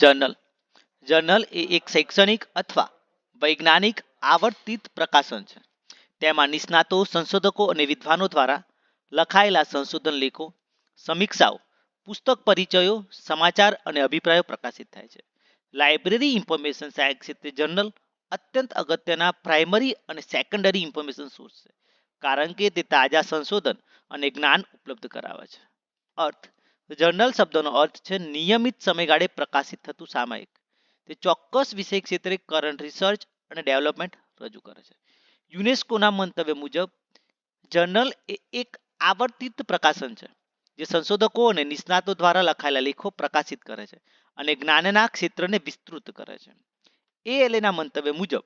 Journal journal એ એક શૈક્ષણિક અથવા વૈજ્ઞાનિક આવર્તિત પ્રકાશન છે. તેમાં નિષ્ણાતો, સંશોધકો અને વિદ્વાનો દ્વારા લખાયેલા સંશોધન લેખો, સમીક્ષાઓ, પુસ્તક પરિચયો, સમાચાર અને અભિપ્રાયો પ્રકાશિત થાય છે. લાઇબ્રેરી ઇન્ફોર્મેશન સાયન્સ ક્ષેત્રે જર્નલ અત્યંત અગત્યના પ્રાઇમરી અને સેકન્ડરી ઇન્ફોર્મેશન સોર્સ છે, કારણ કે તે તાજા સંશોધન અને જ્ઞાન ઉપલબ્ધ કરાવે છે. અર્થ: જર્નલ શબ્દનો અર્થ છે નિયમિત સમયગાળે પ્રકાશિત થતું સામયિક. તે ચોક્કસ વિષય ક્ષેત્રે કરંટ રિસર્ચ અને ડેવલપમેન્ટ રજૂ કરે છે. યુનેસ્કોના મંતવ્ય મુજબ જર્નલ એ એક આવર્તિત પ્રકાશન છે જે સંશોધકો અને નિષ્ણાતો દ્વારા લખાયેલા લેખો પ્રકાશિત કરે છે અને જ્ઞાનના ક્ષેત્રને વિસ્તૃત કરે છે. એએલએના મંતવ્ય મુજબ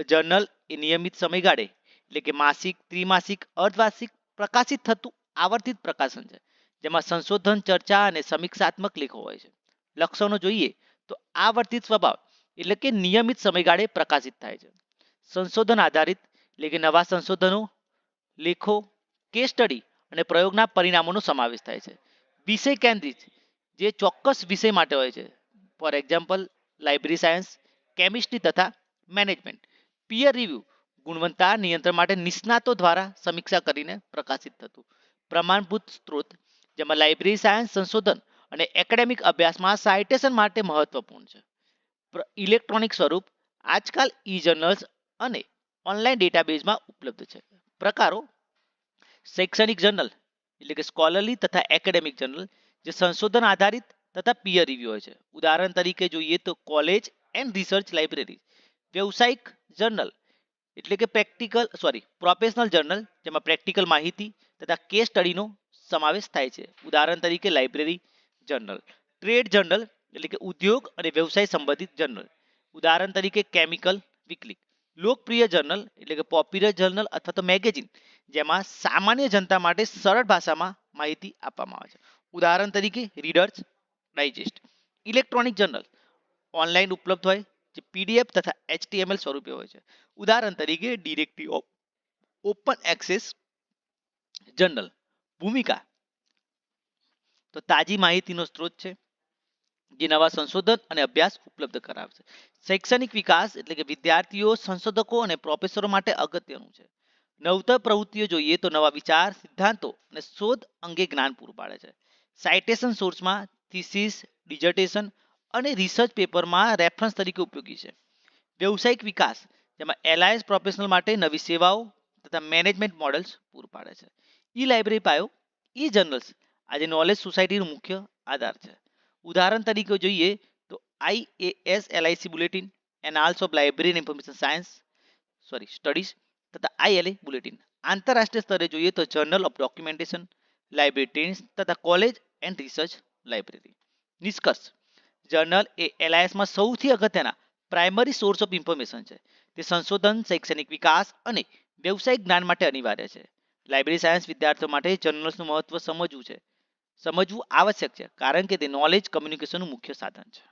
જર્નલ એ નિયમિત સમયગાળે એટલે કે માસિક, ત્રિમાસિક, અર્ધવાર્ષિક પ્રકાશિત થતું આવર્તિત પ્રકાશન છે જેમાં સંશોધન, ચર્ચા અને સમીક્ષાત્મક લેખો હોય છે. લક્ષણો જોઈએ તો આવર્તિત સ્વભાવ એટલે કે નિયમિત સમયગાળે પ્રકાશિત થાય છે. સંશોધન આધારિત એટલે કે નવા સંશોધનો, લેખો, કેસ સ્ટડી અને પ્રયોગના પરિણામોનો સમાવેશ થાય છે. વિષય કેન્દ્રિત જે ચોક્કસ વિષય માટે હોય છે, for example library science, chemistry તથા મેનેજમેન્ટ. પીયર રિવ્યુ ગુણવત્તા નિયંત્રણ માટે નિષ્ણાતો દ્વારા સમીક્ષા કરીને પ્રકાશિત થતું. પ્રમાણભૂત સ્ત્રોત જેમાં લાઇબ્રેરી સાયન્સ સંશોધન અને એકેડેમિક અભ્યાસમાં સાઇટેશન માટે મહત્વપૂર્ણ છે. ઇલેક્ટ્રોનિક સ્વરૂપ આજકાલ ઈ જર્નલ્સ અને ઓનલાઈન ડેટાબેઝમાં ઉપલબ્ધ છે. પ્રકારો: શૈક્ષણિક જર્નલ એટલે કે સ્કોલરલી તથા એકેડેમિક જર્નલ જે સંશોધન આધારિત તથા પીયર રિવ્યુ હોય છે. ઉદાહરણ તરીકે જોઈએ તો કોલેજ એન્ડ રિસર્ચ લાઇબ્રેરી. વ્યવસાયિક જર્નલ એટલે કે પ્રોફેશનલ જર્નલ જેમાં પ્રેક્ટિકલ માહિતી તથા કેસ સ્ટડીનો સમાવેશ થાય છે. ઉદાહરણ તરીકે લાઇબ્રેરી જર્નલ. ટ્રેડ જર્નલ એટલે કે ઉદ્યોગ અને વ્યવસાય સંબંધિત જર્નલ. ઉદાહરણ તરીકે કેમિકલ વીકલી. લોકપ્રિય જર્નલ એટલે કે પોપ્યુલર જર્નલ અથવા તો મેગેઝિન જેમાં સામાન્ય જનતા માટે સરળ ભાષામાં માહિતી આપવામાં આવે છે. ઉદાહરણ તરીકે Reader's Digest. Electronic journal online ઉપલબ્ધ હોય જે પીડીએફ તથા એચટીએમએલ સ્વરૂપે હોય છે. ઉદાહરણ તરીકે ડિરેક્ટરી ઓપન એક્સેસ જર્નલ. ભૂમિકા તો તાજી માહિતીનો સ્ત્રોત છે જે નવા સંશોધન અને અભ્યાસ ઉપલબ્ધ કરાવે છે. શૈક્ષણિક વિકાસ એટલે કે વિદ્યાર્થીઓ, સંશોધકો અને પ્રોફેસરો માટે અગત્યનું છે. નવતર પ્રવૃત્તિઓ જોઈએ તો નવા વિચાર, સિદ્ધાંતો અને શોધ અંગે જ્ઞાન પૂરું પાડે છે. સાઇટેશન સોર્સમાં થીસીસ, ડિઝર્ટેશન અને રિસર્ચ પેપરમાં રેફરન્સ તરીકે ઉપયોગી છે. વ્યવસાયિક વિકાસ જેમાં એલાયન્સ પ્રોફેશનલ માટે નવી સેવાઓ તથા મેનેજમેન્ટ મોડલ્સ પૂરું પાડે છે. ઈ લાઇબ્રેરી પાયો ઈ જર્નલ્સ આજે નોલેજ સોસાયટીનો મુખ્ય આધાર છે. ઉદાહરણ તરીકે જોઈએ તો IASLIC bulletin, annals of library information science studies તથા ILA બુલેટિન. આંતરરાષ્ટ્રીય સ્તરે જોઈએ તો journal of documentation, library trends તથા કોલેજ એન્ડ રિસર્ચ લાઇબ્રેરી. નિષ્કર્ષ: જર્નલ એ એલાયન્સમાં સૌથી અગત્યના પ્રાઇમરી સોર્સ ઓફ ઇન્ફોર્મેશન છે. તે સંશોધન, શૈક્ષણિક વિકાસ અને વ્યવસાયિક જ્ઞાન માટે અનિવાર્ય છે. લાઇબ્રેરી સાયન્સ વિદ્યાર્થીઓ માટે જર્નલ્સનું મહત્વ સમજવું આવશ્યક છે કારણ કે તે નોલેજ કમ્યુનિકેશનનું મુખ્ય સાધન છે.